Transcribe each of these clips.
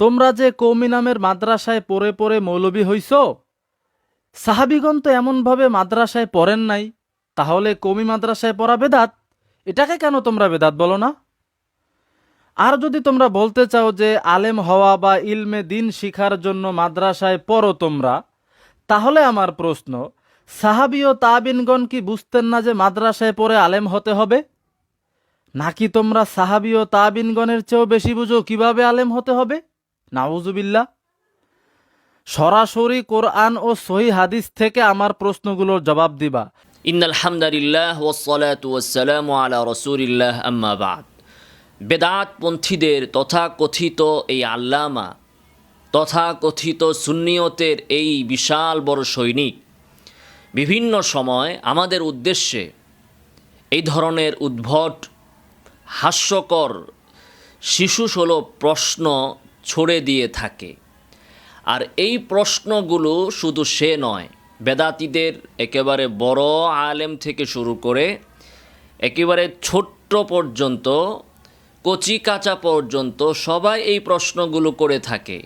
তোমরা যে কওমি নামের মাদ্রাসায় পড়ে পড়ে মৌলবী হইছ, সাহাবিগণ তো এমনভাবে মাদ্রাসায় পড়েন নাই, তাহলে কওমি মাদ্রাসায় পড়া বেদাত। এটাকে কেন তোমরা বেদাত বলো না? আর যদি তোমরা বলতে চাও যে আলেম হওয়া বা ইলমে দিন শিখার জন্য মাদ্রাসায় পড়ো তোমরা, তাহলে আমার প্রশ্ন, সাহাবী ও তাবিনগণ কি বুঝতেন না যে মাদ্রাসায় পড়ে আলেম হতে হবে? নাকি তোমরা সাহাবী ও তাবিনগণের চেয়েও বেশি বুঝো কিভাবে আলেম হতে হবে? নাউজুবিল্লাহ। সরাসরি কোরআন ও সহি হাদিস থেকে আমার প্রশ্নগুলোর জবাব দিবা। ইন্নাল হামদালিল্লাহ ওয়াসসালাতু ওয়াসসালামু আলা রাসূলিল্লাহ আম্মা বাদ। বেদাতপন্থীদের তথাকথিত এই আল্লামা, তথাকথিত সুন্নিয়তের এই বিশাল বড় সৈনিক বিভিন্ন সময় আমাদের উদ্দেশ্যে এই ধরনের উদ্ভট হাস্যকর শিশুসুলভ প্রশ্ন ছড়ে দিয়ে থাকে। আর এই প্রশ্নগুলো শুধু সে নয়, বেদাতীদের একেবারে বড় আলেম থেকে শুরু করে একেবারে ছোট্ট পর্যন্ত, কচি কাঁচা পর্যন্ত সবাই এই প্রশ্নগুলো করে থাকে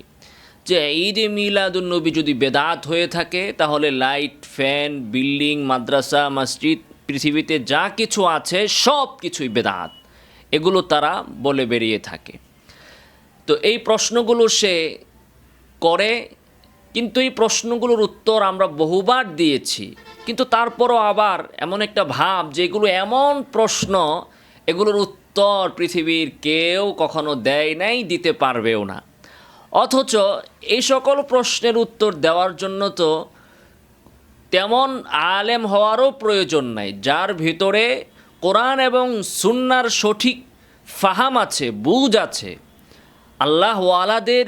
যে ঈদে মিলাদুন্নবী যদি বেদাত হয়ে থাকে তাহলে লাইট, ফ্যান, বিল্ডিং, মাদ্রাসা, মসজিদ, পৃথিবীতে যা কিছু আছে সব কিছুই বেদাত, এগুলো তারা বলে বেরিয়ে থাকে। তো এই প্রশ্নগুলো সে করে, কিন্তু এই প্রশ্নগুলোর উত্তর আমরা বহুবার দিয়েছি, কিন্তু তারপরও আবার এমন একটা ভাব যে এগুলো এমন প্রশ্ন, এগুলোর উত্তর পৃথিবীর কেউ কখনো দেয় নাই, দিতে পারবেও না। অথচ এই সকল প্রশ্নের উত্তর দেওয়ার জন্য তো তেমন আলেম হওয়ারও প্রয়োজন নাই। যার ভিতরে কোরআন এবং সুন্নার সঠিক ফাহাম আছে, বুঝ আছে, আল্লাহ ওয়ালাদের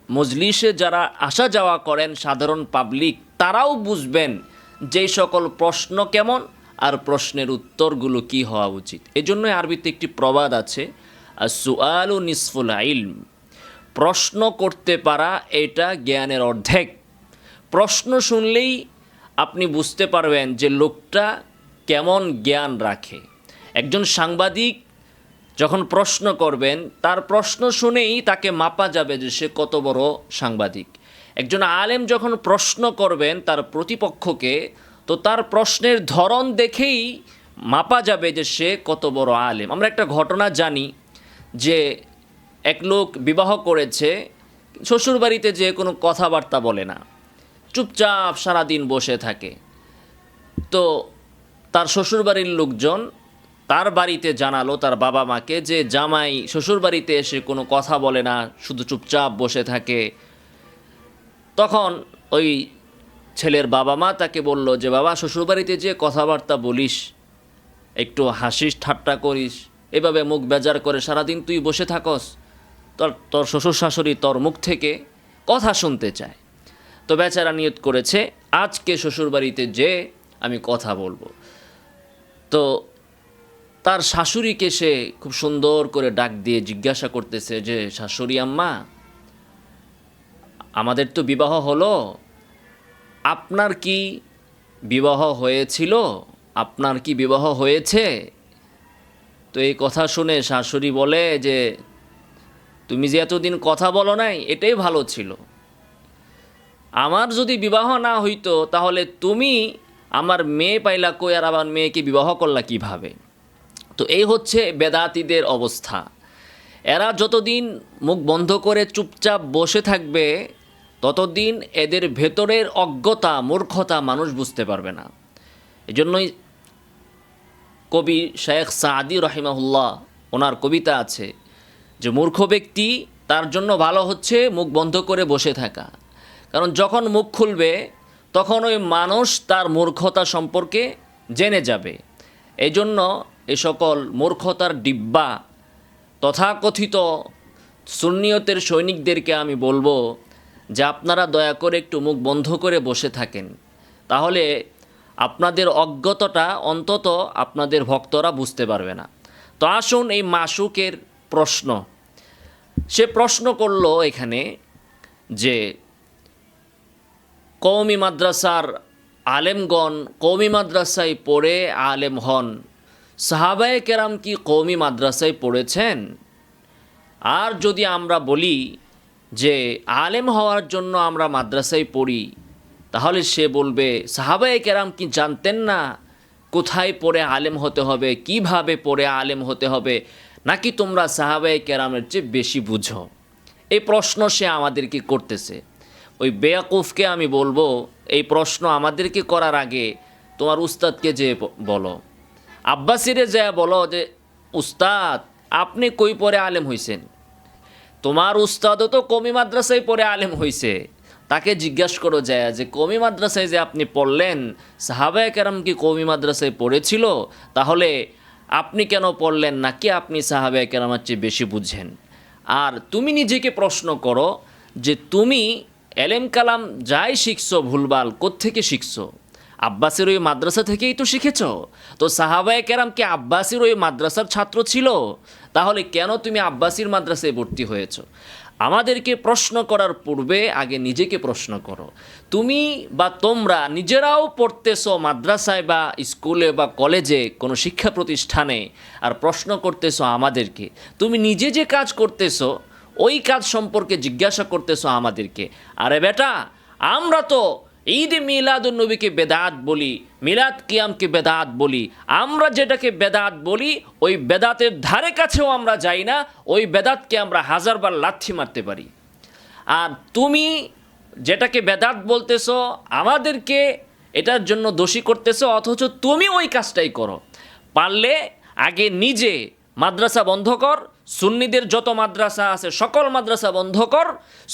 মজলিসে যারা আসা যাওয়া করেন সাধারণ পাবলিক, তারাও বুঝবেন যে সকল প্রশ্ন কেমন আর প্রশ্নের উত্তরগুলো কি হওয়া উচিত। এজন্যই আরবিতে একটি প্রবাদ আছে, আসসুআলু নিসফুল ইলম, প্রশ্ন করতে পারা এটা জ্ঞানের অর্ধেক। প্রশ্ন শুনলেই আপনি বুঝতে পারবেন যে লোকটা কেমন জ্ঞান রাখে। একজন সাংবাদিক যখন প্রশ্ন করবেন, তার প্রশ্ন শুনেই তাকে মাপা যাবে যে সে কত বড় সাংবাদিক। একজন আলেম যখন প্রশ্ন করবেন তার প্রতিপক্ষকে, তো তার প্রশ্নের ধরন দেখেই মাপা যাবে যে সে কত বড় আলেম। আমরা একটা ঘটনা জানি যে এক লোক বিবাহ করেছে, শ্বশুরবাড়িতে যে কোনো কথাবার্তা বলে না, চুপচাপ সারাদিন বসে থাকে। তো তার শ্বশুরবাড়ির লোকজন তার বাড়িতে জানালো তার বাবা মাকে যে জামাই শ্বশুরবাড়িতে এসে কোনো কথা বলে না, শুধু চুপচাপ বসে থাকে। তখন ওই ছেলের বাবা মা তাকে বলল যে বাবা, শ্বশুরবাড়িতে যে কথাবার্তা বলিস, একটু হাসিস ঠাট্টা করিস, এভাবে মুখ বেজার করে সারাদিন তুই বসে থাকস, তোর শ্বশুর শাশুড়ি তোর মুখ থেকে কথা শুনতে চায়। তো বেচারা নিয়ত করেছে আজকে শ্বশুরবাড়িতে যে আমি কথা বলবো। তো তার শাশুড়িকে সে খুব সুন্দর করে ডাক দিয়ে জিজ্ঞাসা করতেছে যে শাশুড়ি আম্মা, আমাদের তো বিবাহ হলো, আপনার কি বিবাহ হয়েছিল? আপনার কি বিবাহ হয়েছে? তো এই কথা শুনে শাশুড়ি বলে যে তুমি যে এতদিন কথা বলো নাই, এটাই ভালো ছিল। আমার যদি বিবাহ না হইতো তাহলে তুমি আমার মেয়ে পাইলা কই, আর আমার মেয়েকে বিবাহ করলা কিভাবে? তো এই হচ্ছে বেদাতীদের অবস্থা। এরা যতদিন মুখ বন্ধ করে চুপচাপ বসে থাকবে, ততদিন এদের ভেতরের অজ্ঞতা, মূর্খতা মানুষ বুঝতে পারবে না। এজন্যই কবি শেখ সাদি রহিমাহুল্লাহ, ওনার কবিতা আছে যে মূর্খ ব্যক্তি, তার জন্য ভালো হচ্ছে মুখ বন্ধ করে বসে থাকা। কারণ যখন মুখ খুলবে তখন ওই মানুষ তার মূর্খতা সম্পর্কে জেনে যাবে। এই জন্য এ সকল মূর্খতার ডিব্বা তথাকথিত সুন্নিয়তের সৈনিকদেরকে আমি বলবো যে আপনারা দয়া করে একটু মুখ বন্ধ করে বসে থাকেন, তাহলে আপনাদের অজ্ঞতাটা অন্তত আপনাদের ভক্তরা বুঝতে পারবে না। তো আসুন এই মাসুকের প্রশ্ন, সে প্রশ্ন করলো এখানে যে কওমি মাদ্রাসার আলেমগণ কওমি মাদ্রাসায় পড়ে আলেম হন, সাহাবায়ে কেরাম কি কওমি মাদ্রাসায় পড়েছেন? আর যদি আমরা বলি যে আলেম হওয়ার জন্য আমরা মাদ্রাসায় পড়ি, তাহলে সে বলবে সাহাবায়ে কেরাম কি জানতেন না কোথায় পড়ে আলেম হতে হবে, কিভাবে পড়ে আলেম হতে হবে, নাকি তোমরা সাহাবায়ে কেরামের চেয়ে বেশি বুঝো? এই প্রশ্ন সে আমাদেরকে করতেছে। ওই বেয়াকুফকে আমি বলবো, এই প্রশ্ন আমাদেরকে করার আগে তোমার উস্তাদকে যে বলো, আব্বাসিরে যা বলো যে উস্তাদ আপনি কই পড়ে আলেম হইছেন? তোমার উস্তাদও তো কমি মাদ্রাসায় পড়ে আলেম হইছে, তাকে জিজ্ঞাসা করো যায় যে কমি মাদ্রাসায় যে আপনি পড়লেন, সাহাবায়ে কেরাম কি কমি মাদ্রাসায় পড়েছিল? তাহলে আপনি কেন পড়লেন না? কি আপনি সাহাবায়ে কেরামের চেয়ে বেশি বুঝেন? আর তুমি নিজেকে প্রশ্ন করো যে তুমি এলেম কালাম যাই শিখছো ভুলভাল কোত্থেকে শিখছো? আব্বাসের ওই মাদ্রাসা থেকেই তো শিখেছ। তো সাহাবায়ে কেরাম কি আব্বাসের ওই মাদ্রাসার ছাত্র ছিল? তাহলে কেন তুমি আব্বাসির মাদ্রাসায় ভর্তি হয়েছ? আমাদেরকে প্রশ্ন করার পূর্বে আগে নিজেকে প্রশ্ন করো। তুমি বা তোমরা নিজেরাও পড়তেছো মাদ্রাসায় বা স্কুলে বা কলেজে কোনো শিক্ষা প্রতিষ্ঠানে, আর প্রশ্ন করতেছো আমাদেরকে। তুমি নিজে যে কাজ করতেছো ওই কাজ সম্পর্কে জিজ্ঞাসা করতেছো আমাদেরকে। আরে বেটা, আমরা তো ঈদ মিলাদুন নবীকে বেদাত বলি, মিলাদ কিয়ামকে বেদাত বলি। আমরা যেটাকে বেদাত বলি ওই বেদাতের ধারে কাছেও আমরা যাই না। ওই বেদাতকে আমরা হাজারবার লাথি মারতে পারি। আর তুমি যেটাকে বেদাত বলতেছো আমাদেরকে এটার জন্য দোষী করতেছো, অথচ তুমি ওই কাজটাই করো। পারলে আগে নিজে মাদ্রাসা বন্ধ কর, সুন্নিদের যত মাদ্রাসা আছে সকল মাদ্রাসা বন্ধ কর,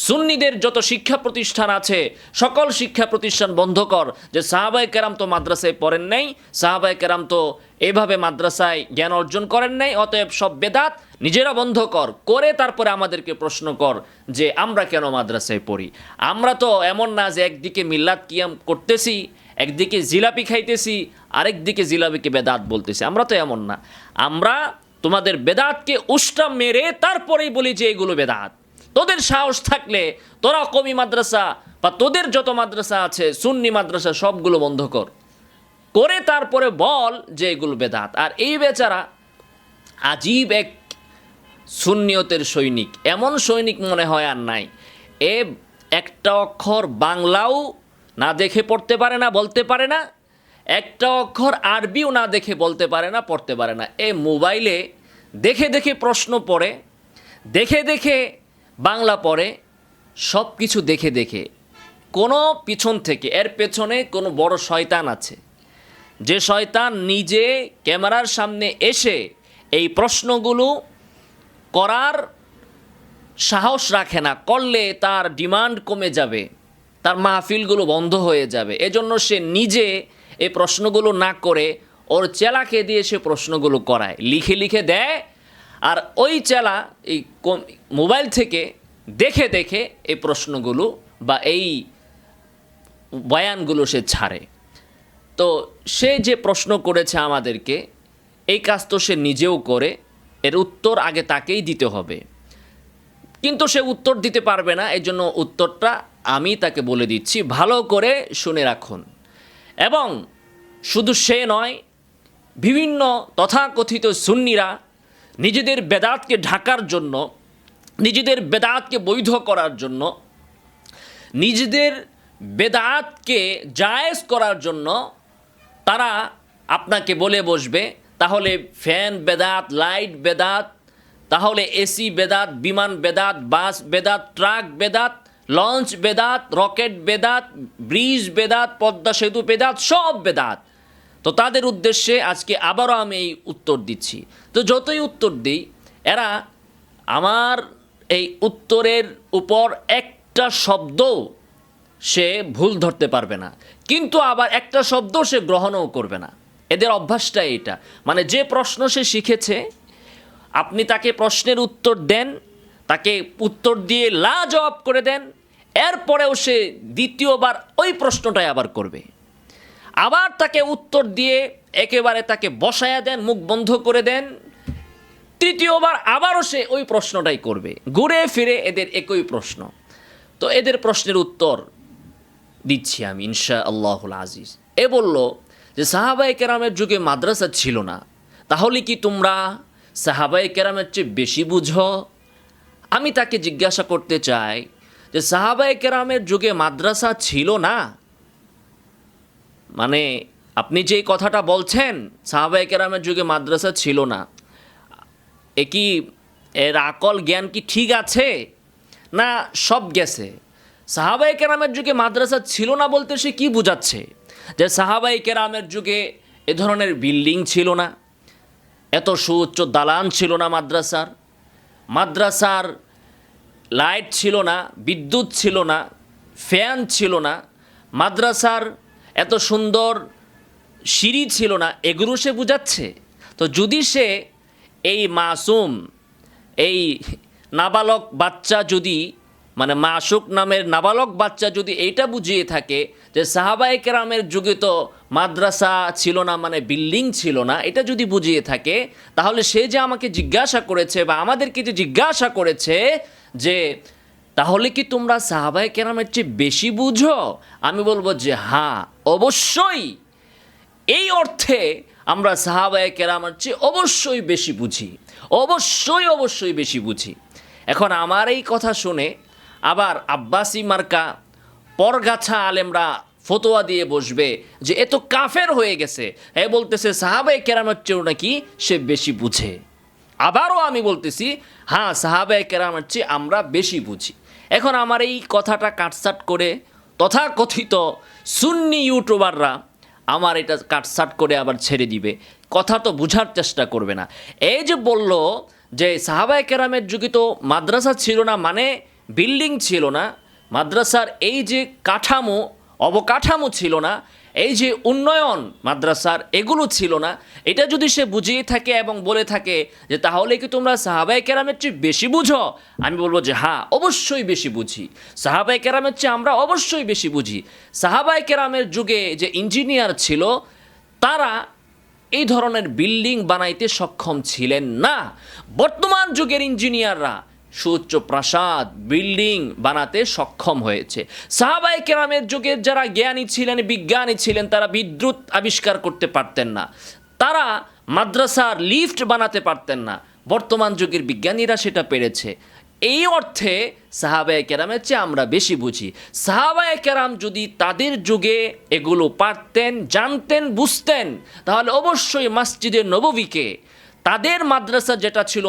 সুন্নিদের যত শিক্ষা প্রতিষ্ঠান আছে সকল শিক্ষা প্রতিষ্ঠান বন্ধ কর। যে সাহাবায়ে কেরাম তো মাদ্রাসায় পড়েন নাই, সাহাবায়ে কেরাম তো এভাবে মাদ্রাসায় জ্ঞান অর্জন করেন নাই, অতএব সব বেদাত নিজেরা বন্ধ কর। করে তারপরে আমাদেরকে প্রশ্ন কর যে আমরা কেন মাদ্রাসায় পড়ি। আমরা তো এমন না যে একদিকে মিল্লাত কিয়াম করতেছি, একদিকে জিলাপি খাইতেছি, আরেকদিকে জিলাপিকে বেদাত বলতেছি। আমরা তো এমন না। আমরা তোমাদের বেদাতকে উষ্টা মেরে তারপরেই বলি যে এগুলো বেদাত। তোদের সাহস থাকলে তোরা কমি মাদ্রাসা বা তোদের যত মাদ্রাসা আছে সুন্নি মাদ্রাসা সবগুলো বন্ধ কর, করে তারপরে বল যে এগুলো বেদাত। আর এই বেচারা আজীব এক সুন্নিয়তের সৈনিক, এমন সৈনিক মনে হয় আর নাই। এ একটা অক্ষর বাংলাও না দেখে পড়তে পারে না, বলতে পারে না, একটা অক্ষর আরবিও না দেখে বলতে পারে না, পড়তে পারে না। এ মোবাইলে দেখে দেখে প্রশ্ন পড়ে, দেখে দেখে বাংলা পড়ে, সব কিছু দেখে দেখে। কোনো পিছন থেকে, এর পেছনে কোনো বড় শয়তান আছে, যে শয়তান নিজে ক্যামেরার সামনে এসে এই প্রশ্নগুলো করার সাহস রাখে না। করলে তার ডিমান্ড কমে যাবে, তার মাহফিলগুলো বন্ধ হয়ে যাবে। এজন্য সে নিজে এই প্রশ্নগুলো না করে ওর চেলাকে দিয়ে সে প্রশ্নগুলো করায়, লিখে লিখে দেয়। আর ওই চেলা এই মোবাইল থেকে দেখে দেখে এই প্রশ্নগুলো বা এই বয়ানগুলো সে ছাড়ে। তো সে যে প্রশ্ন করেছে আমাদেরকে, এই কাজ তো সে নিজেও করে, এর উত্তর আগে তাকেই দিতে হবে। কিন্তু সে উত্তর দিতে পারবে না, এই জন্য উত্তরটা আমি তাকে বলে দিচ্ছি, ভালো করে শুনে রাখুন। এবং শুধু সে নয়, বিভিন্ন তথাকথিত সুন্নিরা নিজেদের বেদাতকে ঢাকার জন্য, নিজেদের বেদাতকে বৈধ করার জন্য, নিজেদের বেদাতকে জায়েজ করার জন্য তারা আপনাকে বলে বসবে তাহলে ফ্যান বেদাত, লাইট বেদাত, তাহলে এসি বেদাত, বিমান বেদাত, বাস বেদাত, ট্রাক বেদাত, লঞ্চ বেদাত, রকেট বেদাত, ব্রিজ বেদাত, পদ্মা সেতু বেদাত, সব বেদাত। তো তাদের উদ্দেশ্যে আজকে আবারও আমি এই উত্তর দিচ্ছি। তো যতই উত্তর দিই, এরা আমার এই উত্তরের উপর একটা শব্দও সে ভুল ধরতে পারবে না, কিন্তু আবার একটা শব্দ সে গ্রহণও করবে না। এদের অভ্যাসটাই এটা। মানে যে প্রশ্ন সে শিখেছে, আপনি তাকে প্রশ্নের উত্তর দেন, তাকে উত্তর দিয়ে লাজবাব করে দেন, এরপরেও সে দ্বিতীয়বার ওই প্রশ্নটাই আবার করবে। আবার তাকে উত্তর দিয়ে একেবারে তাকে বসায়া দেন, মুখ বন্ধ করে দেন, তৃতীয়বার আবারও সে ওই প্রশ্নটাই করবে। ঘুরে ফিরে এদের একই প্রশ্ন। তো এদের প্রশ্নের উত্তর দিচ্ছি আমি ইনশাআল্লাহুল আজিজ। এ বলল যে সাহাবায়ে কেরামের যুগে মাদ্রাসা ছিল না, তাহলে কি তোমরা সাহাবায়ে কেরামের চেয়ে বেশি বুঝো? আমি তাকে জিজ্ঞাসা করতে চাই যে সাহাবায়ে কেরামের যুগে মাদ্রাসা ছিল না? মানে আপনি যে কথাটা বলছেন সাহাবায়ে কেরামের যুগে মাদ্রাসা ছিল না, এর আকল জ্ঞান কি ঠিক আছে না সব গেছে? সাহাবায়ে কেরামের যুগে মাদ্রাসা ছিল না বলতে সে কি বোঝাচ্ছে? যে সাহাবায়ে কেরামের যুগে এ ধরনের বিল্ডিং ছিল না, এত সুউচ্চ দালান ছিল না, মাদ্রাসার লাইট ছিল না, বিদ্যুৎ ছিল না, ফ্যান ছিল না, মাদ্রাসার এত সুন্দর সিঁড়ি ছিল না, এগুলো সে বুঝাচ্ছে? তো যদি সে এই মাসুম, এই নাবালক বাচ্চা যদি, মানে মাসুক নামের নাবালক বাচ্চা যদি এইটা বুঝিয়ে থাকে যে সাহাবায়ে কেরামের যুগে তো মাদ্রাসা ছিল না, মানে বিল্ডিং ছিল না, এটা যদি বুঝিয়ে থাকে, তাহলে সে যে আমাকে জিজ্ঞাসা করেছে বা আমাদেরকে যে জিজ্ঞাসা করেছে যে তাহলে কি তোমরা সাহাবায়ে কেরামের চেয়ে বেশি বুঝো, আমি বলবো যে হ্যাঁ, অবশ্যই। এই অর্থে আমরা সাহাবায়ে কেরামের চেয়ে অবশ্যই বেশি বুঝি, অবশ্যই বেশি বুঝি। এখন আমার এই কথা শুনে আবার আব্বাসি মার্কা পরগাছা আলেমরা ফতোয়া দিয়ে বসবে যে এ তো কাফের হয়ে গেছে, এ বলতেছে সাহাবায়ে কেরামের চেয়েও নাকি সে বেশি বুঝে। আবারও আমি বলতেছি হ্যাঁ, সাহাবায়ে কেরামের চেয়ে আমরা বেশি বুঝি। এখন আমার এই কথাটা কাটসাট করে তথাকথিত সুন্নি ইউটিউবাররা আমার এটা কাটসাট করে আবার ছেড়ে দিবে, কথা তো বুঝার চেষ্টা করবে না। এই যে বলল যে সাহাবায়ে কেরামের যুগে তো মাদ্রাসা ছিল না, মানে বিল্ডিং ছিল না, মাদ্রাসার এই যে কাঠামো অবকাঠামো ছিল না, এই যে উন্নয়ন মাদ্রাসার এগুলো ছিল না, এটা যদি সে বুঝিয়ে থাকে এবং বলে থাকে যে তাহলে কি তোমরা সাহাবায়ে কেরামের চেয়ে বেশি বুঝো, আমি বলবো যে হ্যাঁ, অবশ্যই বেশি বুঝি। সাহাবায়ে কেরামের চেয়ে আমরা অবশ্যই বেশি বুঝি। সাহাবায়ে কেরামের যুগে যে ইঞ্জিনিয়ার ছিল তারা এই ধরনের বিল্ডিং বানাইতে সক্ষম ছিলেন না। বর্তমান যুগের ইঞ্জিনিয়াররা সুউচ্চ প্রাসাদ বিল্ডিং বানাতে সক্ষম হয়েছে। সাহাবায়ে কেরামের যুগের যারা জ্ঞানী ছিলেন, বিজ্ঞানী ছিলেন, তারা বিদ্যুৎ আবিষ্কার করতে পারতেন না, তারা মাদ্রাসার লিফট বানাতে পারতেন না। বর্তমান যুগের বিজ্ঞানীরা সেটা পেরেছে। এই অর্থে সাহাবায়ে কেরামের চেয়ে আমরা বেশি বুঝি। সাহাবায়ে কেরাম যদি তাদের যুগে এগুলো পারতেন, জানতেন, বুঝতেন, তাহলে অবশ্যই মসজিদে নববীকে, তাদের মাদ্রাসা যেটা ছিল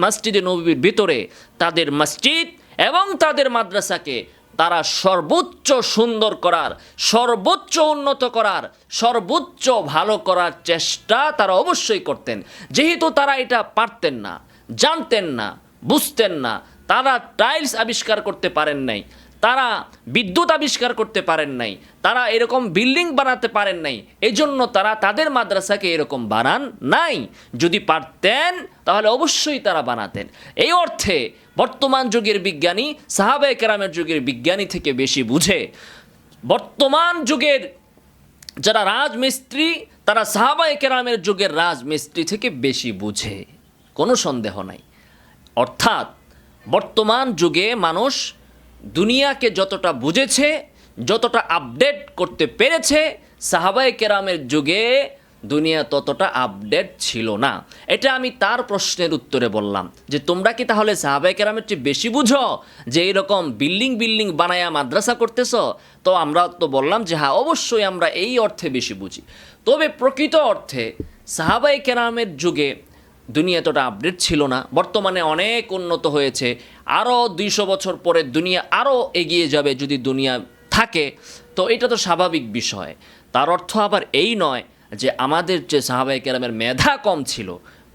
মসজিদে নববীর ভিতরে, তাদের মসজিদ এবং তাদের মাদ্রাসাকে তারা সর্বোচ্চ সুন্দর করার, সর্বোচ্চ উন্নত করার, সর্বোচ্চ ভালো করার চেষ্টা তারা অবশ্যই করতেন। যেহেতু তারা এটা পারতেন না, জানতেন না, বুঝতেন না, তারা টাইলস আবিষ্কার করতে পারেন নাই, তারা বিদ্যুৎ আবিষ্কার করতে পারেন নাই, তারা এরকম বিল্ডিং বানাতে পারেন নাই, এজন্য তারা তাদের মাদ্রাসাকে এরকম বানান নাই। যদি পারতেন তাহলে অবশ্যই তারা বানাতেন। এই অর্থে বর্তমান যুগের বিজ্ঞানী সাহাবায়ে কেরামের যুগের বিজ্ঞানী থেকে বেশি বুঝে। বর্তমান যুগের যারা রাজমিস্ত্রি তারা সাহাবায়ে কেরামের যুগের রাজমিস্ত্রি থেকে বেশি বুঝে, কোনো সন্দেহ নাই। অর্থাৎ বর্তমান যুগে মানুষ দুনিয়াকে যতটা বুঝেছে, যতটা আপডেট করতে পেরেছে, সাহাবায়ে কেরামের যুগে দুনিয়া ততটা আপডেট ছিল না। এটা আমি তার প্রশ্নের উত্তরে বললাম যে তোমরা কি তাহলে সাহাবায়ে কেরামের চেয়ে বেশি বুঝো যে এইরকম বিল্ডিং বানায়া মাদ্রাসা করতেছ? তো আমরা তো বললাম যে হ্যাঁ, অবশ্যই আমরা এই অর্থে বেশি বুঝি। তবে প্রকৃত অর্থে সাহাবায়ে কেরামের যুগে দুনিয়া এতটা আপডেট ছিল না। বর্তমানে অনেক উন্নত হয়েছে, আরও 200 বছর পরে দুনিয়া আরও এগিয়ে যাবে যদি দুনিয়া থাকে, তো এটা তো স্বাভাবিক বিষয়। তার অর্থ আবার এই নয় যে আমাদের যে সাহাবায়ে কেরামের মেধা কম ছিল,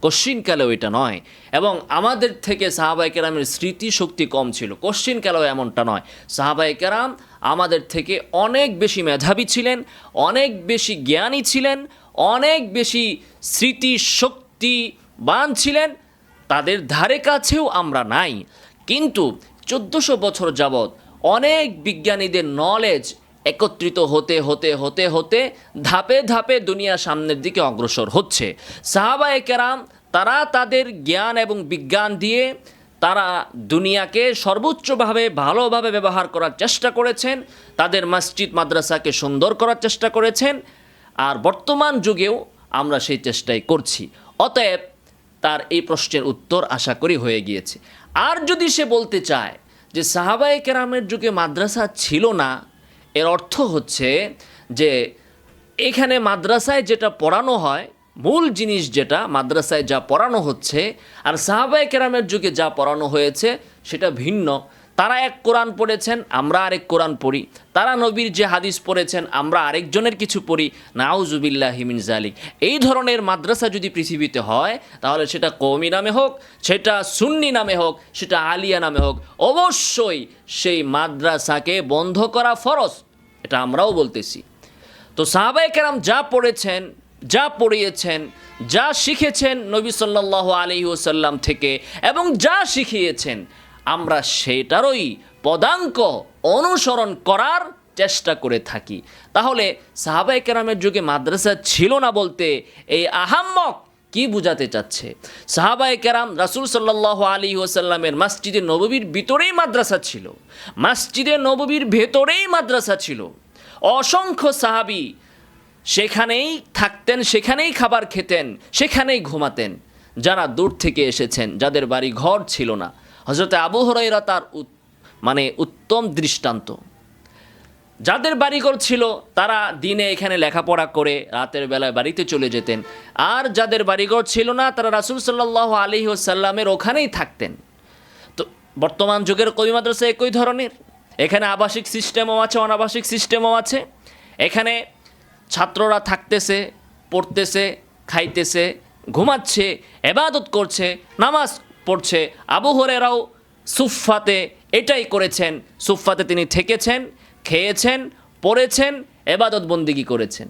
কোশ্চিনকালেও এটা নয়, এবং আমাদের থেকে সাহাবায়ে কেরামের স্মৃতিশক্তি কম ছিল, কোশ্চিনকালেও এমনটা নয়। সাহাবায়ে কেরাম আমাদের থেকে অনেক বেশি মেধাবী ছিলেন, অনেক বেশি জ্ঞানী ছিলেন, অনেক বেশি স্মৃতিশক্তিবান ছিলেন, তাদের ধারে কাছেও আমরা নাই। কিন্তু 1400 বছর যাবৎ অনেক বিজ্ঞানীদের নলেজ একত্রিত হতে হতে হতে হতে ধাপে ধাপে দুনিয়া সামনের দিকে অগ্রসর হচ্ছে। সাহাবায়ে কেরাম তারা তাদের জ্ঞান এবং বিজ্ঞান দিয়ে তারা দুনিয়াকে সর্বোচ্চভাবে ভালোভাবে ব্যবহার করার চেষ্টা করেছেন, তাদের মসজিদ মাদ্রাসাকে সুন্দর করার চেষ্টা করেছেন, আর বর্তমান যুগেও আমরা সেই চেষ্টাই করছি। অতএব তার এই প্রশ্নের উত্তর আশা করি হয়ে গিয়েছে। আর যদি সে বলতে চায় যে সাহাবায়ে কেরামের যুগে মাদ্রাসা ছিল না, এর অর্থ হচ্ছে যে এখানে মাদ্রাসায় যেটা পড়ানো হয়, মূল জিনিস যেটা মাদ্রাসায় যা পড়ানো হচ্ছে আর সাহাবায়ে কেরামের যুগে যা পড়ানো হয়েছে সেটা ভিন্ন। তারা এক কোরআন পড়েছেন, আমরা আরেক কোরআন পড়ি। তারা নবীর যে হাদিস পড়েছেন, আমরা আরেকজনের কিছু পড়ি। নাউজুবিল্লাহি মিন জালিক। এই ধরনের মাদ্রাসা যদি পৃথিবীতে হয়, তাহলে সেটা কওমি নামে হোক, সেটা সুন্নি নামে হোক, সেটা আলিয়া নামে হোক, অবশ্যই সেই মাদ্রাসাকে বন্ধ করা ফরজ। এটা আমরাও বলতেছি। তো সাহাবায়ে কেরাম যা পড়েছেন, যা পড়িয়েছেন, যা শিখেছেন নবী সাল্লাল্লাহু আলাইহি ওয়াসাল্লাম থেকে এবং যা শিখিয়েছেন, আমরা সেটারই পদাঙ্ক অনুসরণ করার চেষ্টা করে থাকি। তাহলে সাহাবায়ে কেরামের যুগে মাদ্রাসা ছিল না বলতে এই আহাম্মক কি বুঝাতে চাচ্ছে? সাহাবায়ে কেরাম রাসূল সাল্লাল্লাহু আলাইহি ওয়াসাল্লামের মসজিদে নববীর ভিতরেই মাদ্রাসা ছিল, মসজিদে নববীর ভেতরেই মাদ্রাসা ছিল। অসংখ্য সাহাবী সেখানেই থাকতেন, সেখানেই খাবার খেতেন, সেখানেই ঘুমাতেন। যারা দূর থেকে এসেছেন, যাদের বাড়ি ঘর ছিল না, হযরত আবু হুরায়রা তার উত্তম দৃষ্টান্ত। যাদের বাড়িঘর ছিল তারা দিনে এখানে লেখাপড়া করে রাতের বেলায় বাড়িতে চলে যেতেন, আর যাদের বাড়িঘর ছিল না তারা রাসূল সাল্লাল্লাহু আলাইহি ওয়াসাল্লামের ওখানেই থাকতেন। তো বর্তমান যুগের কওমি মাদ্রাসা একই ধরনের। এখানে আবাসিক সিস্টেমও আছে, অনাবাসিক সিস্টেমও আছে। এখানে ছাত্ররা থাকতেছে, পড়তেছে, খাইতেছে, ঘুমাচ্ছে, ইবাদত করছে, নামাজ পড়ছে। আবু হুরায়রাও সুফফাতে এটাই করেছেন। সুফফাতে তিনি থেকেছেন, খেয়েছেন, পড়েছেন, ইবাদত বন্দেগী করেছেন।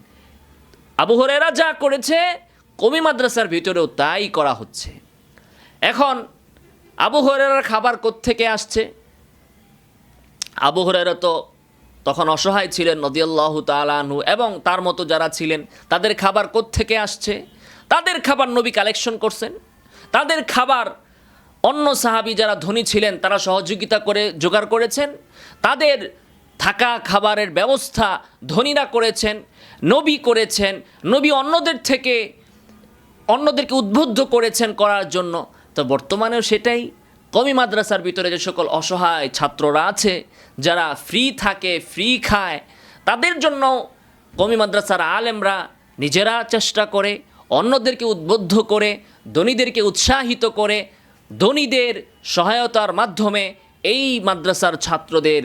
আবু হুরায়রা যা করেছে কওমি মাদ্রাসার ভিতরেও তাই করা হচ্ছে। এখন আবু হুরায়রার খাবার কোত্থেকে আসছে? আবু হুরায়রা তো তখন অসহায় ছিলেন রাদিয়াল্লাহু তাআলা আনহু, এবং তার মতো যারা ছিলেন তাদের খাবার কোত্থেকে আসছে? তাদের খাবার নবী কালেকশন করছেন। তাদের খাবার অন্য সাহাবী যারা ধনী ছিলেন তারা সহযোগিতা করে জোগাড় করেছেন। তাদের থাকা খাবারের ব্যবস্থা ধনীরা করেছেন, নবী করেছেন। নবী অন্যদেরকে উদ্বুদ্ধ করেছেন করার জন্য। তো বর্তমানেও সেটাই। কওমি মাদ্রাসার ভিতরে যে সকল অসহায় ছাত্ররা আছে, যারা ফ্রি থাকে, ফ্রি খায়, তাদের জন্য কওমি মাদ্রাসার আলেমরা নিজেরা চেষ্টা করে, অন্যদেরকে উদ্বুদ্ধ করে, ধনীদেরকে উৎসাহিত করে, ধনীদের সহায়তার মাধ্যমে এই মাদ্রাসার ছাত্রদের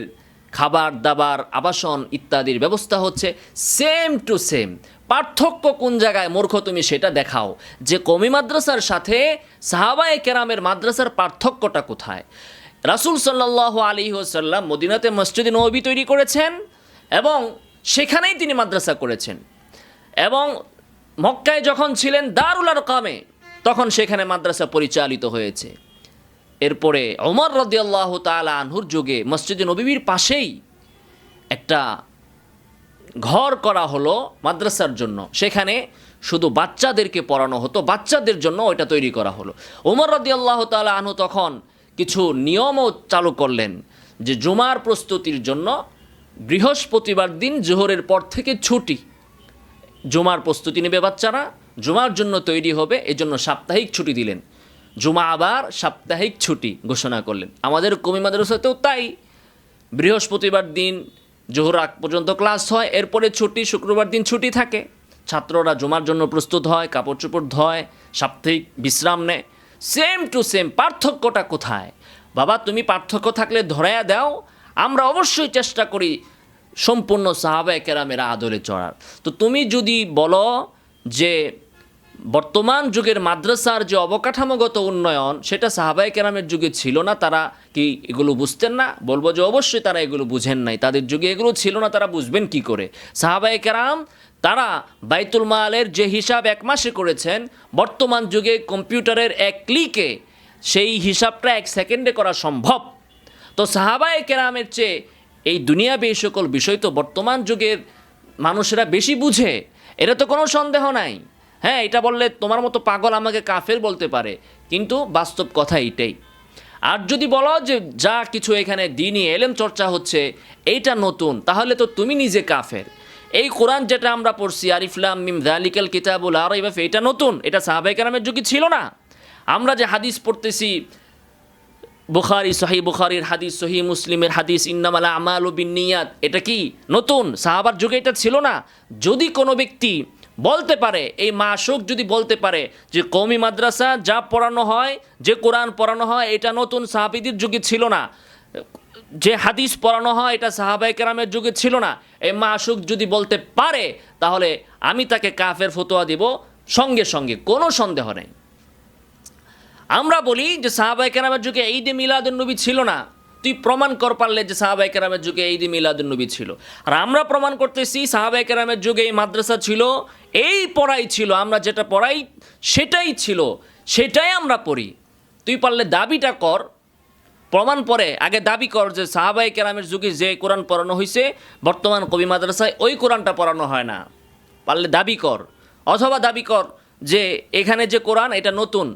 খাবার দাবার, আবাসন ইত্যাদির ব্যবস্থা হচ্ছে। Same to same. পার্থক্য কোন জায়গায় মূর্খ তুমি সেটা দেখাও, যে কওমি মাদ্রাসার সাথে সাহাবায়ে কেরামের মাদ্রাসার পার্থক্যটা কোথায়? রাসূল সাল্লাল্লাহু আলাইহি ওয়াসাল্লাম মদিনাতে মসজিদে নববী তৈরি করেছেন এবং সেখানেই তিনি মাদ্রাসা করেছেন, এবং মক্কায় যখন ছিলেন দারুল আরকামে তখন সেখানে মাদ্রাসা পরিচালিত হয়েছে। এরপরে ওমর রাদিয়াল্লাহু তাআলা আনহুর যুগে মসজিদে নববীর পাশেই একটা ঘর করা হলো মাদ্রাসার জন্য। সেখানে শুধু বাচ্চাদেরকে পড়ানো হতো, বাচ্চাদের জন্য ওইটা তৈরি করা হলো। ওমর রাদিয়াল্লাহু তাআলা আনহু তখন কিছু নিয়মও চালু করলেন, যে জুমার প্রস্তুতির জন্য বৃহস্পতিবার দিন জোহরের পর থেকে ছুটি। জুমার প্রস্তুতি নেবে বাচ্চারা, জুমার জন্য তৈরি হবে, এজন্য সাপ্তাহিক ছুটি দিলেন। জুমা আবার সাপ্তাহিক ছুটি ঘোষণা করলেন। আমাদের কওমি মাদ্রাসাতেও তাই। বৃহস্পতিবার দিন জোহর আগ পর্যন্ত ক্লাস হয়, এরপরে ছুটি, শুক্রবার দিন ছুটি থাকে। ছাত্ররা জুমার জন্য প্রস্তুত হয়, কাপড় চোপড় ধয়, সাপ্তাহিক বিশ্রাম নেয়। Same to same. পার্থক্যটা কোথায়? বাবা তুমি পার্থক্য থাকলে ধরাইয়া দাও। আমরা অবশ্যই চেষ্টা করি সম্পূর্ণ সাহাবায়ে কেরামের আদলে চড়ার। তো তুমি যদি বলো যে বর্তমান যুগের মাদ্রাসার যে অবকাঠামোগত উন্নয়ন সেটা সাহাবায়ে কেরামের যুগে ছিল না, তারা কি এগুলো বুঝতেন না? বলবো যে অবশ্যই তারা এগুলো বুঝেন নাই। তাদের যুগে এগুলো ছিল না, তারা বুঝবেন কি করে? সাহাবায়ে কেরাম তারা বাইতুল মালের যে হিসাব এক মাসে করেছেন, বর্তমান যুগে কম্পিউটারের এক ক্লিকে সেই হিসাবটা এক সেকেন্ডে করা সম্ভব। তো সাহাবায়ে কেরামের চেয়ে এই দুনিয়াবী এই সকল বিষয় তো বর্তমান যুগের মানুষেরা বেশি বুঝে, এটা তো কোনো সন্দেহ নাই। হ্যাঁ, এটা বললে তোমার মতো পাগল আমাকে কাফের বলতে পারে, কিন্তু বাস্তব কথা এইটাই। আর যদি বলো যে যা কিছু এখানে দ্বীনি এলেম চর্চা হচ্ছে এইটা নতুন, তাহলে তো তুমি নিজে কাফের। এই কোরআন যেটা আমরা পড়ছি, আলিফ লাম মিম যালিকাল কিতাবু লা রাইবা ফীহি, এটা নতুন, এটা সাহাবায়ে কেরামের যুগে ছিল না। আমরা যে হাদিস পড়তেছি বুখারী, সহিহ বুখারীর হাদিস, সহিহ মুসলিমের হাদিস, ইন্নামাল আমালু বিন্নিয়াত, এটা কি নতুন? সাহাবার যুগে এটা ছিল না। যদি কোনো ব্যক্তি বলতে পারে, এই মাসুক যদি বলতে পারে যে কওমি মাদ্রাসা যা পড়ানো হয়, যে কোরআন পড়ানো হয় এটা নতুন, সাহাবীদের যুগে ছিল না, যে হাদিস পড়ানো হয় এটা সাহাবায়ে কেরামের যুগে ছিল না, এই মাসুক যদি বলতে পারে তাহলে আমি তাকে কাফের ফতোয়া দেব সঙ্গে সঙ্গে, কোনো সন্দেহ নেই। আমরা বলি যে সাহাবায়ে কেরামের যুগে ঈদে মিলাদুন্নবী ছিল না, তুই প্রমাণ কর পারলে যে সাহাবায়ে কেরামের যুগে ঈদে মিলাদুন্নবী ছিল। আর আমরা প্রমাণ করতেছি সাহাবায়ে কেরামের যুগে এই মাদ্রাসা ছিল, এই পড়াই ছিল, আমরা যেটা পড়াই সেটাই ছিল, সেটাই আমরা পড়ি। তুই পারলে দাবিটা কর, প্রমাণ পরে আগে দাবি কর যে সাহাবায়ে কেরামের যুগে যে কোরআন পড়ানো হয়েছে বর্তমান কবি মাদ্রাসায় ওই কোরআনটা পড়ানো হয় না, পারলে দাবি কর। অথবা দাবি কর যে এখানে যে কোরআন এটা নতুন,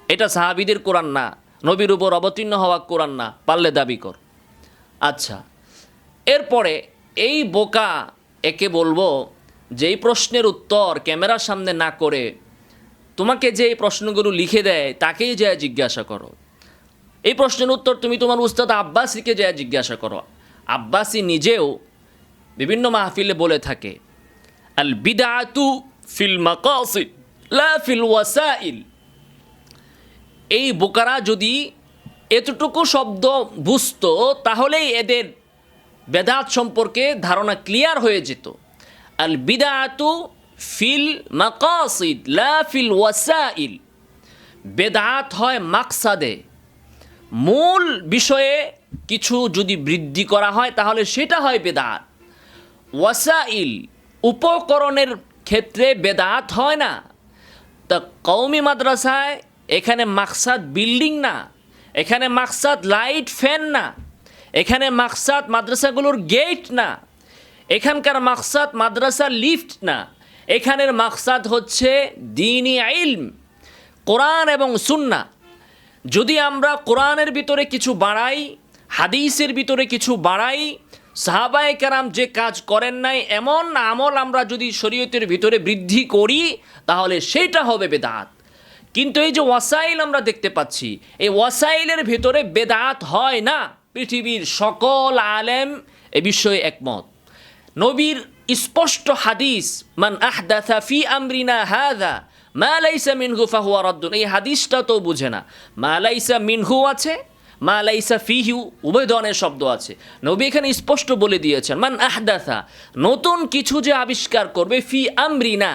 এটা সাহাবীদের কোরআন না, নবীর উপর অবতীর্ণ হওয়া কোরআন না, পারলে দাবি কর। আচ্ছা, এরপরে এই বোকা একে বলবো যে এই প্রশ্নের উত্তর ক্যামেরার সামনে না করে তোমাকে যে এই প্রশ্নগুলো লিখে দেয় তাকেই যায় জিজ্ঞাসা করো। এই প্রশ্নের উত্তর তুমি তোমার উস্তাদ আব্বাসীকে যায় জিজ্ঞাসা করো। আব্বাসী নিজেও বিভিন্ন মাহফিলে বলে থাকে, আল বিদআতু ফিল মাকাসিদ লা ফিল ওয়াসাইল। এই বোকারা যদি এতটুকু শব্দ বুঝতো তাহলেই এদের বেদাত সম্পর্কে ধারণা ক্লিয়ার হয়ে যেত। আল বিদআতু ফিল মাকাসিদ লা ফিল ওয়াসাইল। বেদাত হয় মাকসাদে, মূল বিষয়ে কিছু যদি বৃদ্ধি করা হয় তাহলে সেটা হয় বেদাত। ওয়াসাইল উপকরণের ক্ষেত্রে বেদাত হয় না। তা কওমি মাদ্রাসায় এখানে মাকসাদ বিল্ডিং না, এখানে মাকসাদ লাইট ফ্যান না, এখানে মাকসাদ মাদ্রাসাগুলোর গেট না, এখানকার মাকসাদ মাদ্রাসার লিফট না, এখানের মাকসাদ হচ্ছে দ্বীনি ইলম, কোরআন এবং সুন্নাহ। যদি আমরা কোরআনের ভিতরে কিছু বাড়াই, হাদিসের ভিতরে কিছু বাড়াই, সাহাবায়ে কেরাম যে কাজ করেন নাই এমন আমল আমরা যদি শরীয়তের ভিতরে বৃদ্ধি করি তাহলে সেইটা হবে বেদাত। কিন্তু এই যে ওয়াসাইল আমরা দেখতে পাচ্ছি, এই ওয়াসাইলের ভিতরে বেদাত হয় না। পৃথিবীর সকল আলেম এ বিষয়ে একমত। নবীর স্পষ্ট হাদিস, মান আহদাথা ফি আমরিনা হাযা মা লাইসা মিনহু ফাহুয়া রাদ্দুন, এই হাদিসটা তো বুঝে না। মা লাইসা মিনহু আছে, মা লাইসা ফিহু, উভয় ধরনের শব্দ আছে। নবী এখানে স্পষ্ট বলে দিয়েছেন মান আহদাথা, নতুন কিছু যে আবিষ্কার করবে, ফি আমরিনা,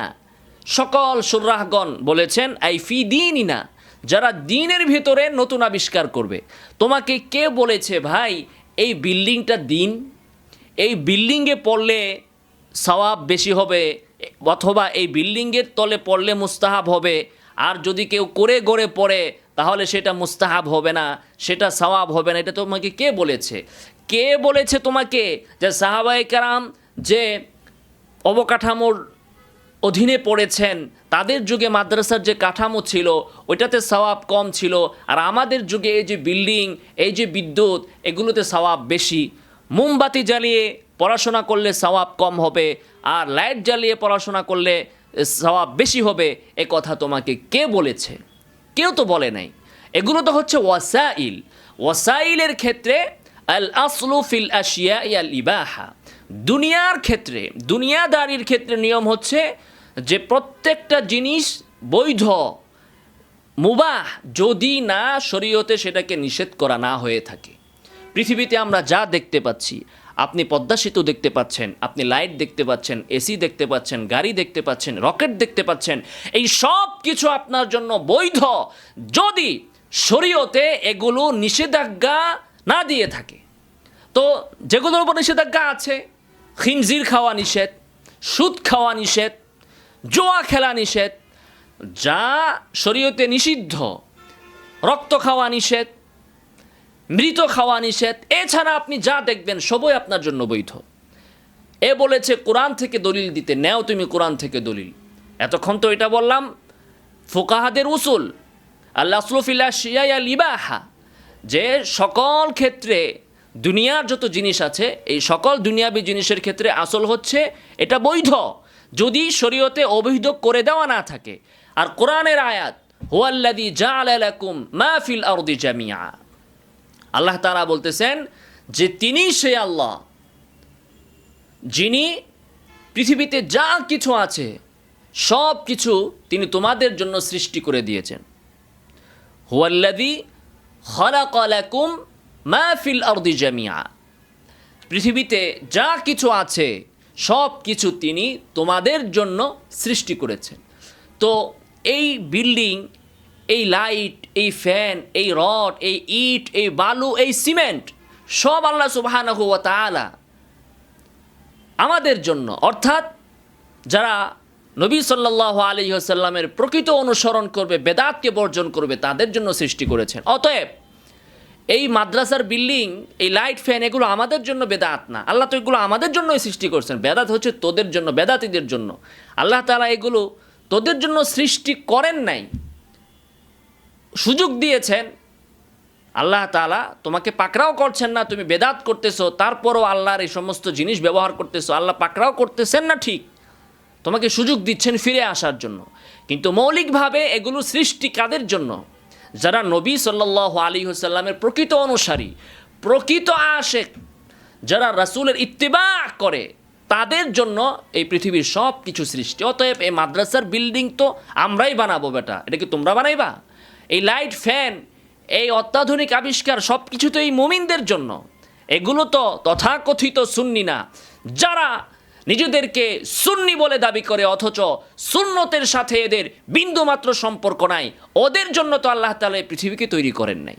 সকল সুররাহগণ বলেছেন আই ফি দীনিনা, যারা দ্বীনের ভিতরে নতুন আবিষ্কার করবে। তোমাকে কে বলেছে ভাই এই বিল্ডিংটা দ্বীন, এই বিল্ডিংয়ে পড়লে সওয়াব বেশি হবে, অথবা এই বিল্ডিংয়ের তলে পড়লে মুস্তাহাব হবে, আর যদি কেউ করে গড়ে পড়ে তাহলে সেটা মুস্তাহাব হবে না, সেটা সওয়াব হবে না? এটা তোমাকে কে বলেছে? কে বলেছে তোমাকে যে সাহাবায়ে কেরাম যে অবকাঠামোর অধীনে পড়েছেন তাদের যুগে মাদ্রাসার যে কাঠামো ছিল ওইটাতে সওয়াব কম ছিল, আর আমাদের যুগে এই যে বিল্ডিং, এই যে বিদ্যুৎ, এগুলোতে সওয়াব বেশি। মোমবাতি জ্বালিয়ে পড়াশোনা করলে সওয়াব কম হবে, আর লাইট জ্বালিয়ে পড়াশোনা করলে সওয়াব বেশি হবে। এ কথা তোমাকে কে বলেছে? কেউ তো বলে নাই। এগুলো তো হচ্ছে ওয়াসাইল। ওয়াসাইলের ক্ষেত্রে আল আসলু ফিল আশিয়া আল ইবাহা। দুনিয়ার ক্ষেত্রে, দুনিয়াদারির ক্ষেত্রে নিয়ম হচ্ছে যে প্রত্যেকটা জিনিস বৈধ, মুবাহ, যদি না শরীয়তে সেটাকে নিষেধ করা না হয়ে থাকে। পৃথিবীতে আমরা যা দেখতে পাচ্ছি, আপনি পদ্মা সেতু দেখতে পাচ্ছেন, আপনি লাইট দেখতে পাচ্ছেন, এসি দেখতে পাচ্ছেন, গাড়ি দেখতে পাচ্ছেন, রকেট দেখতে পাচ্ছেন, এই সব কিছু আপনার জন্য বৈধ যদি শরীয়তে এগুলো নিষেধাজ্ঞা না দিয়ে থাকে। তো যেগুলোর উপর নিষেধাজ্ঞা আছে, খিনজির খাওয়া নিষেধ, সুদ খাওয়া নিষেধ, জুয়া খেলা নিষেধ, যা শরীয়তে নিষিদ্ধ, রক্ত খাওয়া নিষেধ, মৃত খাওয়া নিষেধ, এছাড়া আপনি যা দেখবেন সবই আপনার জন্য বৈধ। এ বলেছে কোরআন থেকে দলিল দিতে, নেও তুমি কোরআন থেকে দলিল। এতক্ষণ তো এটা বললাম ফুকাহাদের উসুল, আল আসলু ফিল আশিয়া আল ইবাহা, যে সকল ক্ষেত্রে দুনিয়ার যত জিনিস আছে এই সকল দুনিয়াবী জিনিসের ক্ষেত্রে আসল হচ্ছে এটা বৈধ যদি শরীয়তে অবৈধ করে দেওয়া না থাকে। আর কোরআনের আয়াত হুয়াল্লাযী জাআলা লাকুম মা ফিল আরদি জামিআ, আল্লাহ তাআলা বলতেছেন যে তিনি সেই আল্লাহ যিনি পৃথিবীতে যা কিছু আছে সব কিছু তিনি তোমাদের জন্য সৃষ্টি করে দিয়েছেন। হুয়াল্লাযী খালাকা লাকুম মা ফিল আরদি জামিআ, পৃথিবীতে যা কিছু আছে সব কিছু তিনি তোমাদের জন্য সৃষ্টি করেছেন। তো এই বিল্ডিং, এই লাইট, এই ফ্যান, এই রড, এই ইট, এই বালু, এই সিমেন্ট সব আল্লাহ সুবহানাহু ওয়া তাআলা আমাদের জন্য, অর্থাৎ যারা নবী সাল্লাল্লাহু আলাইহি ওয়াসাল্লামের প্রকৃত অনুসরণ করবে, বেদাতকে বর্জন করবে, তাদের জন্য সৃষ্টি করেছেন। অতএব এই মাদ্রাসার বিল্ডিং, এই লাইট, ফ্যান এগুলো আমাদের জন্য বেদাত না। আল্লাহ তো এগুলো আমাদের জন্যই সৃষ্টি করছেন। বেদাত হচ্ছে তোদের জন্য, বেদাতীদের জন্য। আল্লাহ তাআলা এগুলো তোদের জন্য সৃষ্টি করেন নাই, সুযোগ দিয়েছেন। আল্লাহ তাআলা তোমাকে পাকড়াও করছেন না, তুমি বেদাত করতেছো, তারপরও আল্লাহর এই সমস্ত জিনিস ব্যবহার করতেছো। আল্লাহ পাকড়াও করতেছেন না ঠিক, তোমাকে সুযোগ দিচ্ছেন ফিরে আসার জন্য। কিন্তু মৌলিকভাবে এগুলো সৃষ্টি কাদের জন্য? যারা নবী সাল্লাল্লাহু আলাইহি ওয়াসাল্লামের প্রকৃত অনুসারী, প্রকৃত আশেক, যারা রাসূলের ইত্তিবা করে, তাদের জন্য এই পৃথিবীর সব কিছু সৃষ্টি। অতএব এই মাদ্রাসার বিল্ডিং তো আমরাই বানাবো বেটা, এটা কি তোমরা বানাইবা? এই লাইট, ফ্যান, এই অত্যাধুনিক আবিষ্কার সব কিছু তো এই মুমিনদের জন্য। এগুলো তো তথাকথিত সুন্নি না, যারা নিজেদেরকে সুন্নি বলে দাবি করে অথচ সুন্নতের সাথে এদের বিন্দুমাত্র সম্পর্ক নাই, ওদের জন্য তো আল্লাহ তাআলা এই পৃথিবীকে তৈরি করেন নাই।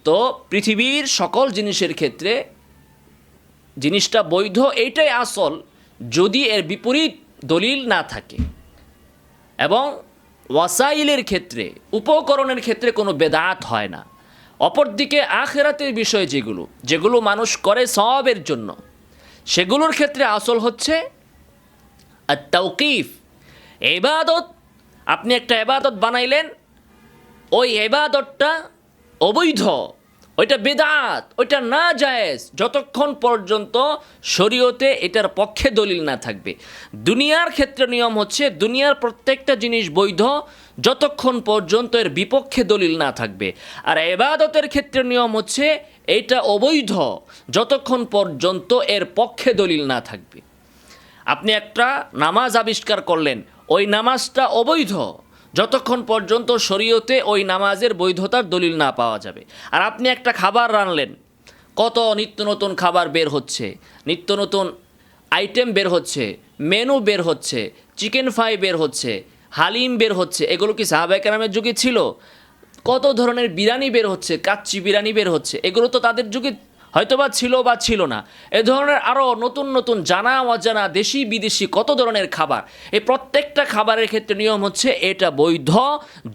তো পৃথিবীর সকল জিনিসের ক্ষেত্রে জিনিসটা বৈধ, এইটাই আসল, যদি এর বিপরীত দলিল না থাকে। এবং ওয়াসাইলের ক্ষেত্রে, উপকরণের ক্ষেত্রে কোনো বেদাত হয় না। অপরদিকে আখিরাতের বিষয় যেগুলো মানুষ করে সওয়াবের জন্য, সেগুলোর ক্ষেত্রে আসল হচ্ছে আত-তাওকিফ। ইবাদত, আপনি একটা ইবাদত বানাইলেন, ওই ইবাদতটা অবৈধ, ওইটা বেদাত, ওইটা না জায়েজ, যতক্ষণ পর্যন্ত শরীয়তে এটার পক্ষে দলিল না থাকবে। দুনিয়ার ক্ষেত্রে নিয়ম হচ্ছে দুনিয়ার প্রত্যেকটা জিনিস বৈধ যতক্ষণ পর্যন্ত এর বিপক্ষে দলিল না থাকবে। আর ইবাদতের ক্ষেত্রে নিয়ম হচ্ছে এইটা অবৈধ যতক্ষণ পর্যন্ত এর পক্ষে দলিল না থাকবে। আপনি একটা নামাজ আবিষ্কার করলেন, ওই নামাজটা অবৈধ যতক্ষণ পর্যন্ত শরীয়তে ওই নামাজের বৈধতার দলিল না পাওয়া যাবে। আর আপনি একটা খাবার রানলেন, কত নিত্য নতুন খাবার বের হচ্ছে, নিত্য নতুন আইটেম বের হচ্ছে, মেনু বের হচ্ছে, চিকেন ফ্রাই বের হচ্ছে, হালিম বের হচ্ছে। এগুলো কি সাহাবায়ে কেরামের যুগে ছিল? কত ধরনের বিরিয়ানি বের হচ্ছে, কাচ্চি বিরিয়ানি বের হচ্ছে, এগুলো তো তাদের যুগে হয়তোবা ছিল বা ছিল না। এ ধরনের আরও নতুন নতুন জানা অজানা দেশি বিদেশি কত ধরনের খাবার, এই প্রত্যেকটা খাবারের ক্ষেত্রে নিয়ম হচ্ছে এটা বৈধ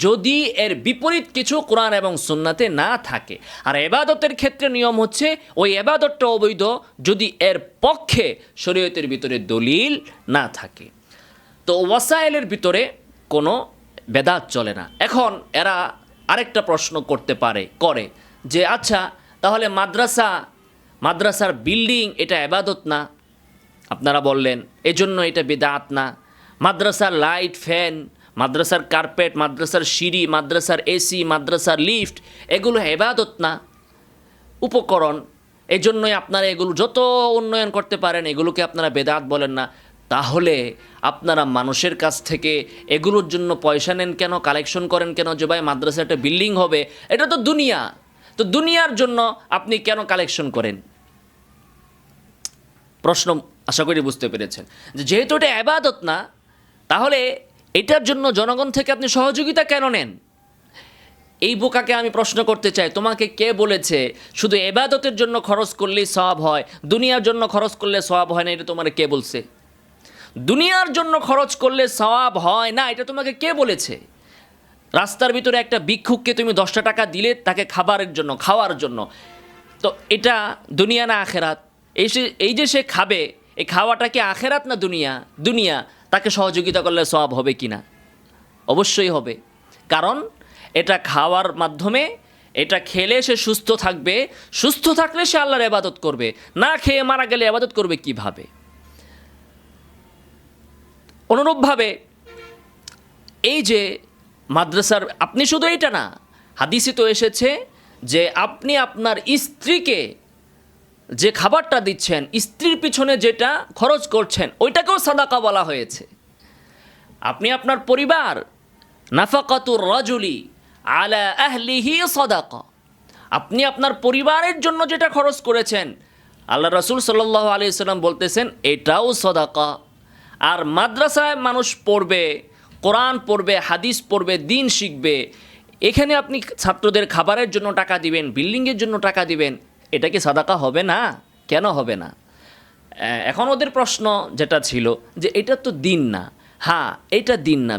যদি এর বিপরীত কিছু কোরআন এবং সুন্নাতে না থাকে। আর ইবাদতের ক্ষেত্রে নিয়ম হচ্ছে ওই ইবাদতটা অবৈধ যদি এর পক্ষে শরীয়তের ভিতরে দলিল না থাকে। তো ওয়াসাইলের ভিতরে কোনো বেদাত চলে না। এখন এরা আরেকটা প্রশ্ন করে যে আচ্ছা, তাহলে মাদ্রাসার বিল্ডিং এটা ইবাদত না? আপনারা বললেন এজন্য এটা বিদআত না। মাদ্রাসার লাইট, ফ্যান, মাদ্রাসার কার্পেট, মাদ্রাসার সিঁড়ি, মাদ্রাসার এসি, মাদ্রাসার লিফট এগুলো ইবাদত না, উপকরণ, এজন্যই আপনারা এগুলো যত উন্নয়ন করতে পারেন এগুলোকে আপনারা বেদাত বলেন না। তাহলে আপনারা মানুষের কাছ থেকে এগুলোর জন্য পয়সা নেন কেন, কালেকশন করেন কেন? যে ভাই মাদ্রাসা একটা বিল্ডিং হবে, এটা তো দুনিয়া, তো দুনিয়ার জন্য আপনি কেন কালেকশন করেন? প্রশ্ন আশা করি বুঝতে পেরেছেন। যেহেতু এটা ইবাদত না, তাহলে এটার জন্য জনগণ থেকে আপনি সহযোগিতা কেন নেন? এই বোকাকে আমি প্রশ্ন করতে চাই, তোমাকে কে বলেছে শুধু ইবাদতের জন্য খরচ করলেই সওয়াব হয়, দুনিয়ার জন্য খরচ করলে সওয়াব হয় না? এটা তোমার কে বলছে? দুনিয়ার জন্য খরচ করলে সওয়াব হয় না, এটা তোমাকে কে বলেছে? রাস্তার ভিতরে একটা ভিক্ষুককে তুমি 10টা টাকা দিলে তাকে খাবারের জন্য, খাওয়ার জন্য, তো এটা দুনিয়া না আখেরাত? এই যে সে খাবে, এই খাওয়াটা কি আখেরাত না দুনিয়া? দুনিয়া। তাকে সহযোগিতা করলে সওয়াব হবে কি না? অবশ্যই হবে, কারণ এটা খাওয়ার মাধ্যমে, এটা খেলে সে সুস্থ থাকবে, সুস্থ থাকলে সে আল্লাহর ইবাদত করবে, না খেয়ে মারা গেলে ইবাদত করবে কিভাবে? অনুরূপভাবে এই যে মাদ্রাসার, আপনি শুধু এইটা না, হাদিসে তো এসেছে যে আপনি আপনার স্ত্রীকে যে খাবারটা দিচ্ছেন, স্ত্রীর পিছনে যেটা খরচ করছেন, ওইটাকেও সাদাকা বলা হয়েছে। আপনি আপনার পরিবার, নাফাকাতুর রাজুলি আলা আহলিহি সাদাকা, আপনি আপনার পরিবারের জন্য যেটা খরচ করেছেন, আল্লাহ রাসূল সাল্লাল্লাহু আলাইহি সাল্লাম বলতেছেন এটাও সাদাকা। আর মাদ্রাসায় মানুষ পড়বে, কোরআন পড়বে, হাদিস পড়বে, দিন শিখবে, এখানে আপনি ছাত্রদের খাবারের জন্য টাকা দিবেন, বিল্ডিংয়ের জন্য টাকা দিবেন, এটা কি সাদাকা হবে না? কেন হবে না? এখন ওদের প্রশ্ন যেটা ছিল যে এটা তো দিন না। হ্যাঁ, এটা দিন না।